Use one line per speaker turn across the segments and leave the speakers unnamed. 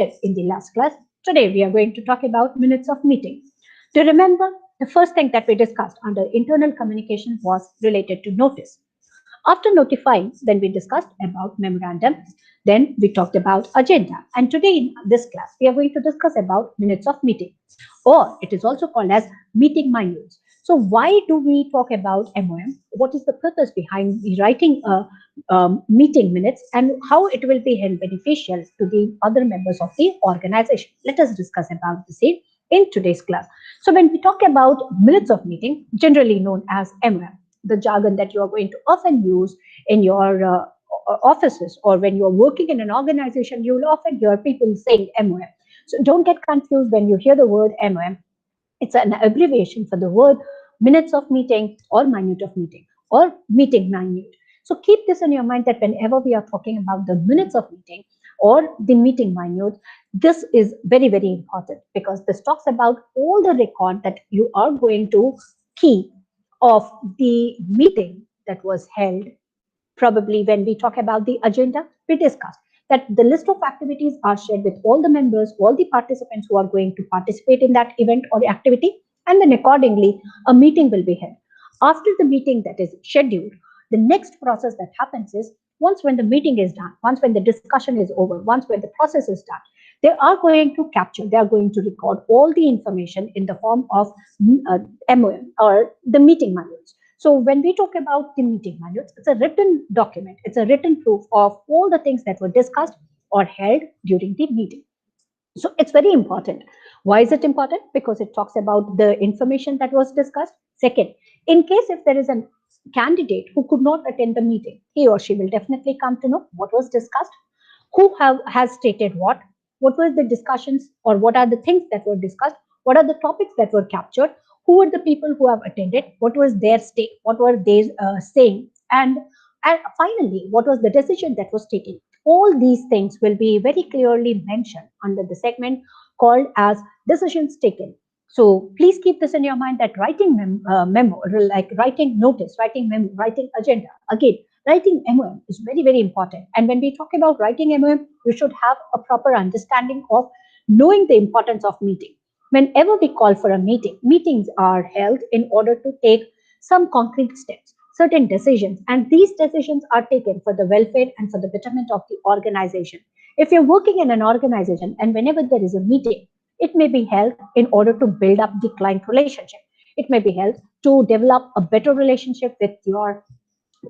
in the last class, today we are going to talk about minutes of meeting. Do you remember the first thing that we discussed under internal communication was related to notice. After notifying, then we discussed about memorandum. Then we talked about agenda. And today in this class, we are going to discuss about minutes of meeting, or it is also called as meeting minutes. So why do we talk about MOM? What is the purpose behind writing meeting minutes and how it will be held beneficial to the other members of the organization? Let us discuss about the same in today's class. So when we talk about minutes of meeting, generally known as MOM, the jargon that you are going to often use in your offices, or when you are working in an organization, you will often hear people saying MOM. So don't get confused when you hear the word MOM. It's an abbreviation for the word minutes of meeting or minute of meeting or meeting minute. So keep this in your mind that whenever we are talking about the minutes of meeting or the meeting minute, this is very, very important because this talks about all the record that you are going to keep of the meeting that was held. Probably when we talk about the agenda, we discussed that the list of activities are shared with all the members, all the participants who are going to participate in that event or activity, and then accordingly, a meeting will be held. After the meeting that is scheduled, the next process that happens is once when the meeting is done, once when the discussion is over, once when the process is done, they are going to capture, they are going to record all the information in the form of MOM or the meeting manuals. So when we talk about the meeting manuals, it's a written document. It's a written proof of all the things that were discussed or held during the meeting. So it's very important. Why is it important? Because it talks about the information that was discussed. Second, in case if there is a candidate who could not attend the meeting, he or she will definitely come to know what was discussed, has stated what were the discussions, or what are the things that were discussed, what are the topics that were captured, who were the people who have attended, what was their stake, what were they saying, and finally, what was the decision that was taken. All these things will be very clearly mentioned under the segment called as decisions taken. So please keep this in your mind that writing memo, like writing notice, writing memo, writing agenda, again, writing MOM is very, very important. And when we talk about writing MOM, you should have a proper understanding of knowing the importance of meeting. Whenever we call for a meeting, meetings are held in order to take some concrete steps, certain decisions, and these decisions are taken for the welfare and for the betterment of the organization. If you're working in an organization and whenever there is a meeting, it may be held in order to build up the client relationship. It may be held to develop a better relationship with your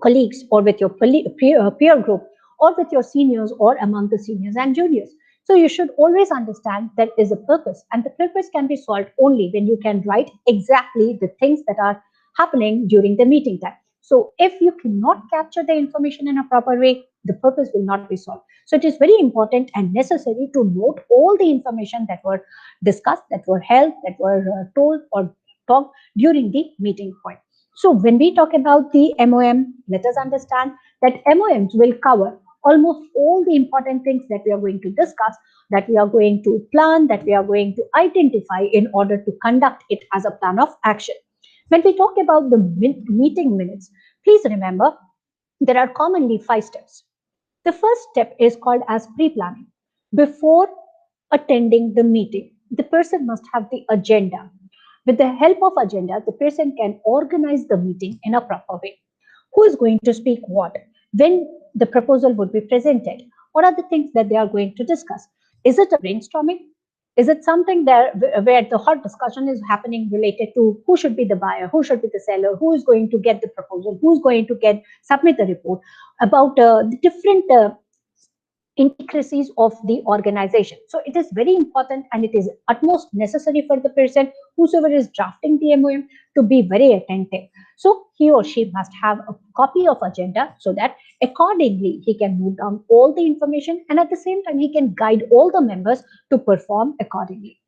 colleagues or with your peer group or with your seniors or among the seniors and juniors. So you should always understand that is a purpose, and the purpose can be solved only when you can write exactly the things that are happening during the meeting time. So if you cannot capture the information in a proper way, the purpose will not be solved. So it is very important and necessary to note all the information that were discussed, that were held, that were told or talked during the meeting point. So when we talk about the MOM, let us understand that MOMs will cover almost all the important things that we are going to discuss, that we are going to plan, that we are going to identify in order to conduct it as a plan of action. When we talk about the meeting minutes, please remember there are commonly 5 steps. The first step is called as pre-planning. Before attending the meeting, the person must have the agenda. With the help of agenda, the person can organize the meeting in a proper way. Who is going to speak what? When the proposal would be presented? What are the things that they are going to discuss? Is it a brainstorming? Is it something there where the hot discussion is happening related to who should be the buyer, who should be the seller, who is going to get the proposal, who's going to submit the report about the different intricacies of the organization. So it is very important and it is utmost necessary for the person whosoever is drafting the MOM to be very attentive. So he or she must have a copy of agenda so that accordingly he can note down all the information, and at the same time he can guide all the members to perform accordingly.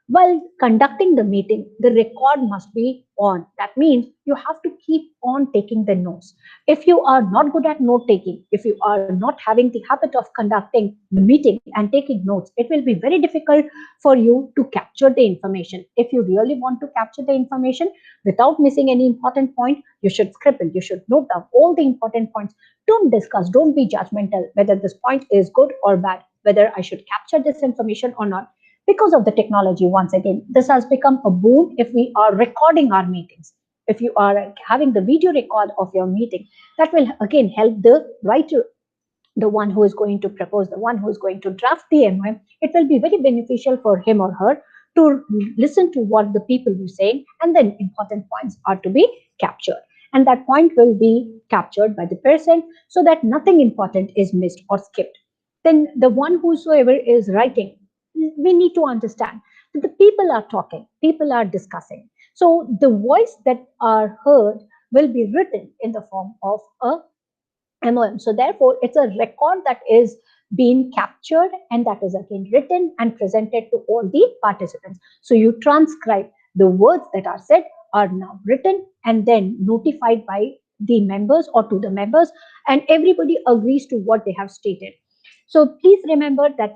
While conducting the meeting, the record must be on. That means you have to keep on taking the notes. If you are not good at note taking, if you are not having the habit of conducting the meeting and taking notes, it will be very difficult for you to capture the information. If you really want to capture the information without missing any important point, you should scribble, you should note down all the important points. Don't discuss, don't be judgmental whether this point is good or bad. whether I should capture this information or not. Because of the technology, once again, this has become a boon if we are recording our meetings. If you are having the video record of your meeting, that will again help the writer, the one who is going to propose, the one who is going to draft the MOM. It will be very beneficial for him or her to listen to what the people were saying, and then important points are to be captured. And that point will be captured by the person so that nothing important is missed or skipped. Then the one whosoever is writing, we need to understand that the people are talking, people are discussing. So the voice that are heard will be written in the form of a MOM. So therefore, it's a record that is being captured and that is again written and presented to all the participants. So you transcribe the words that are said are now written and then notified by the members or to the members, and everybody agrees to what they have stated. So please remember that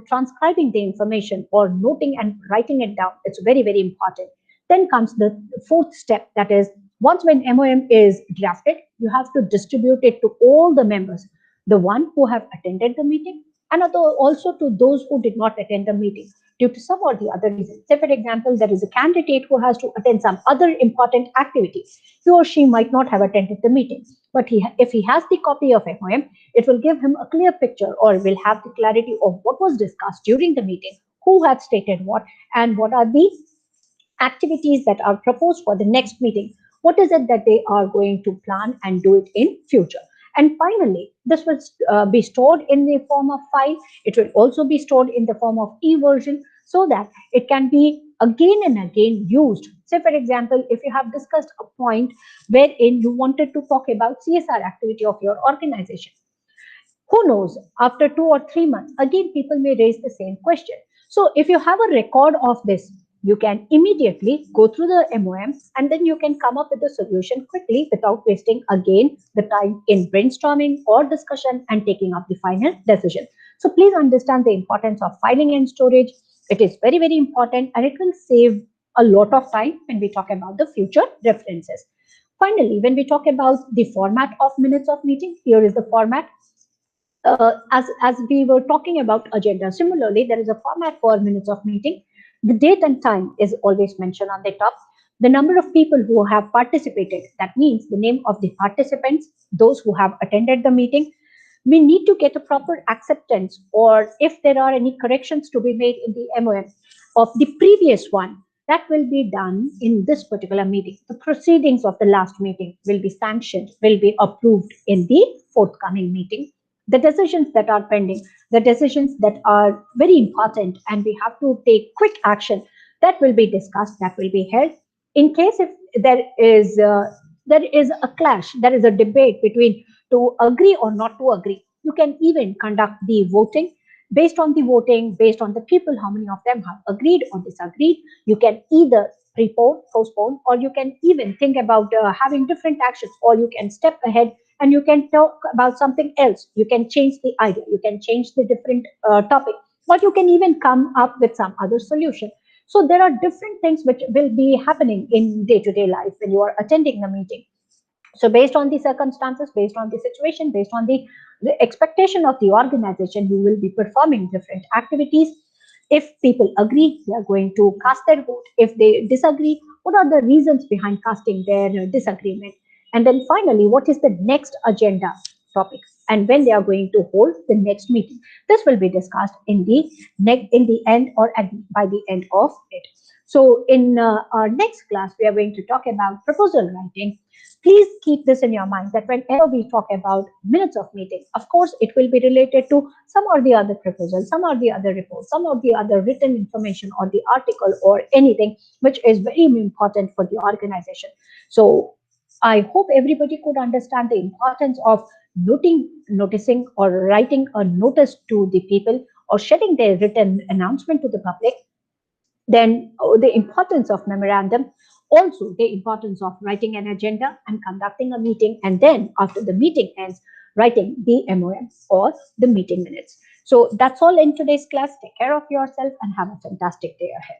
transcribing the information or noting and writing it down, it's very, very important. Then comes the fourth step, that is, once when MOM is drafted, you have to distribute it to all the members, the one who have attended the meeting and also to those who did not attend the meeting due to some or the other reason. Say, for example, there is a candidate who has to attend some other important activity. He or she might not have attended the meeting, but if he has the copy of MOM, it will give him a clear picture or will have the clarity of what was discussed during the meeting, who had stated what, and what are the activities that are proposed for the next meeting. What is it that they are going to plan and do it in future? And finally, this will be stored in the form of file. It will also be stored in the form of e-version so that it can be again and again used. Say, for example, if you have discussed a point wherein you wanted to talk about CSR activity of your organization, who knows, after 2 or 3 months, again, people may raise the same question. So if you have a record of this, you can immediately go through the MOM and then you can come up with a solution quickly without wasting again the time in brainstorming or discussion and taking up the final decision. So please understand the importance of filing and storage. It is very, very important and it will save a lot of time when we talk about the future references. Finally, when we talk about the format of minutes of meeting, here is the format. As we were talking about agenda, similarly, there is a format for minutes of meeting. The date and time is always mentioned on the top. The number of people who have participated, that means the name of the participants, those who have attended the meeting. We need to get a proper acceptance, or if there are any corrections to be made in the MOM of the previous one, that will be done in this particular meeting. The proceedings of the last meeting will be sanctioned, will be approved in the forthcoming meeting. The decisions that are pending, the decisions that are very important and we have to take quick action, that will be discussed, that will be held. In case if there is a clash, there is a debate between to agree or not to agree, you can even conduct the voting. Based on the voting, based on the people, how many of them have agreed or disagreed, you can either prepone, postpone, or you can even think about having different actions, or you can step ahead and you can talk about something else. You can change the idea, you can change the different topic, but you can even come up with some other solution. So there are different things which will be happening in day-to-day life when you are attending a meeting. So based on the circumstances, based on the situation, based on the expectation of the organization, you will be performing different activities. If people agree, they are going to cast their vote. If they disagree, what are the reasons behind casting their disagreement? And then finally, what is the next agenda topic and when they are going to hold the next meeting? This will be discussed in the end or by the end of it. So in our next class, we are going to talk about proposal writing. Please keep this in your mind that whenever we talk about minutes of meeting, of course, it will be related to some or the other proposal, some or the other report, some or the other written information or the article or anything which is very important for the organization. So I hope everybody could understand the importance of noticing or writing a notice to the people or sharing their written announcement to the public. Then the importance of memorandum, also the importance of writing an agenda and conducting a meeting, and then after the meeting ends, writing the MOM or the meeting minutes. So that's all in today's class. Take care of yourself and have a fantastic day ahead.